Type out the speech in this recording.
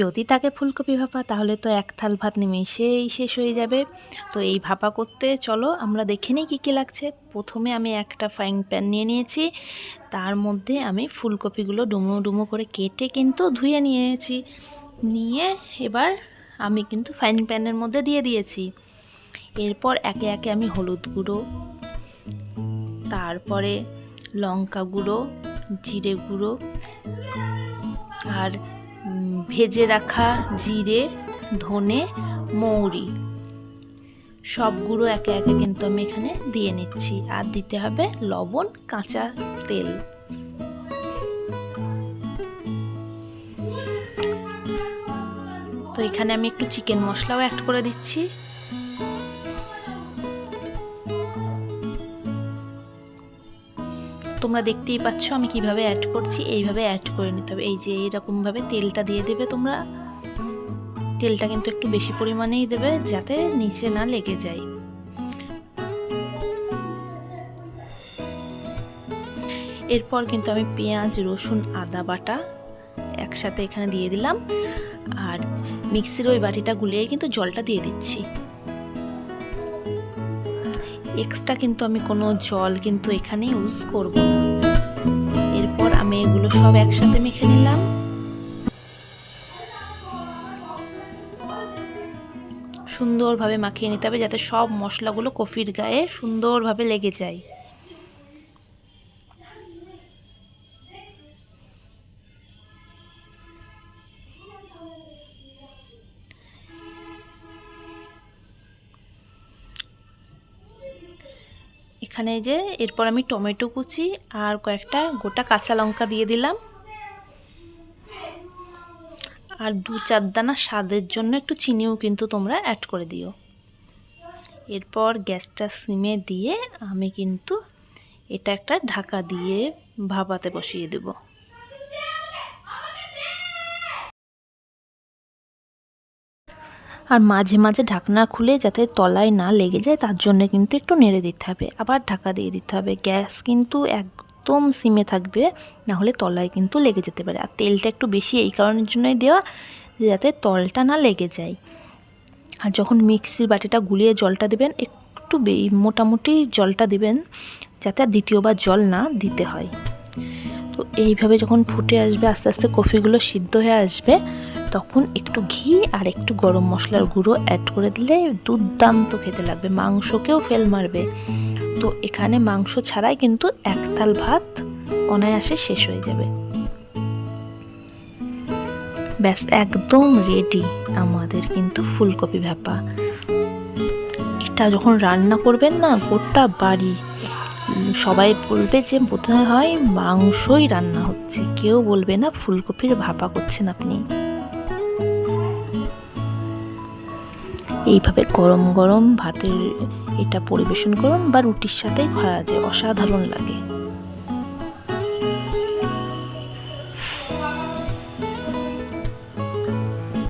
যদি থাকে ফুলকপি ভাপা তাহলে তো এক থাল ভাত নিমেষেই শেষ হয়ে যাবে। তো এই ভাপা করতে চলো আমরা দেখে নিই কী কী লাগছে। প্রথমে আমি একটা ফ্রাইং প্যান নিয়ে নিয়েছি, তার মধ্যে আমি ফুলকপিগুলো ডুমো ডুমো করে কেটে কিন্তু ধুয়ে নিয়েছি। নিয়ে এবার আমি কিন্তু ফ্রাইং প্যানের মধ্যে দিয়ে দিয়েছি। এরপর একে একে আমি হলুদ গুঁড়ো, তারপরে লঙ্কা গুঁড়ো, জিরে গুঁড়ো আর ভেজে রাখা জিরে, ধনে, মৌরি সব গুঁড়ো একে একে কিন্তু আমি এখানে দিয়ে নিচ্ছি। আর দিতে হবে লবণ, কাঁচা তেল। তো এখানে আমি একটু চিকেন মশলাও অ্যাড করে দিচ্ছি। তোমরা দেখতেই পাচ্ছ আমি কিভাবে অ্যাড করছি, এইভাবে অ্যাড করে নিতে হবে। এই যে এইরকমভাবে তেলটা দিয়ে দেবে তোমরা। তেলটা কিন্তু একটু বেশি পরিমাণেই দেবে যাতে নিচে না লেগে যায়। এরপর কিন্তু আমি পেঁয়াজ, রসুন, আদা বাটা একসাথে এখানে দিয়ে দিলাম। আর মিক্সির ওই বাটিটা গুলিয়ে কিন্তু জলটা দিয়ে দিচ্ছি। এক্সট্রা কিন্তু আমি কোনো জল কিন্তু এখানে ইউজ করব না। এরপর আমি এগুলো সব একসাথে মেখে নিলাম। সুন্দরভাবে মাখিয়ে নিতে হবে যাতে সব মশলাগুলো কফির গায়ে সুন্দরভাবে লেগে যায়। এখানে যে এরপর আমি টমেটো কুচি আর কয়েকটা গোটা কাঁচা লঙ্কা দিয়ে দিলাম। আর 2-4 দানা স্বাদের জন্য একটু চিনিও কিন্তু তোমরা অ্যাড করে দিও। এরপর গ্যাসটা সিমে দিয়ে আমি কিন্তু এটা একটা ঢাকা দিয়ে ভাপাতে বসিয়ে দেব। আর মাঝে মাঝে ঢাকনা খুলে যাতে তলায় না লেগে যায় তার জন্য কিন্তু একটু নেড়ে দিতে হবে, আবার ঢাকা দিয়ে দিতে হবে। গ্যাস কিন্তু একদম সিমে থাকবে, না হলে তলায় কিন্তু লেগে যেতে পারে। আর তেলটা একটু বেশি এই কারণের জন্যই দেওয়া যাতে তলটা না লেগে যায়। আর যখন মিক্সির বাটিটা গুলিয়ে জলটা দেবেন একটু মোটামুটি জলটা দিবেন যাতে আর দ্বিতীয়বার জল না দিতে হয়। তো এইভাবে যখন ফুটে আসবে, আস্তে আস্তে কফিগুলো সিদ্ধ হয়ে আসবে, তখন একটু ঘি আর একটু গরম মশলার গুঁড়ো অ্যাড করে দিলে দুর্দান্ত খেতে লাগবে, মাংসকেও ফেল মারবে। তো এখানে মাংস ছাড়াই কিন্তু এক থাল ভাত অনায়াসে শেষ হয়ে যাবে। ব্যাস একদম রেডি আমাদের কিন্তু ফুলকপি ভাপা। এটা যখন রান্না করবেন না গোটা বাড়ি সবাই বলবে যে বোধহয় হয় মাংসই রান্না হচ্ছে, কেউ বলবে না ফুলকপির ভাপা করছেন আপনি। এইভাবে গরম গরম ভাতের এটা পরিবেশন করুন বা রুটির সাথেই খাওয়া যায়, অসাধারণ লাগে।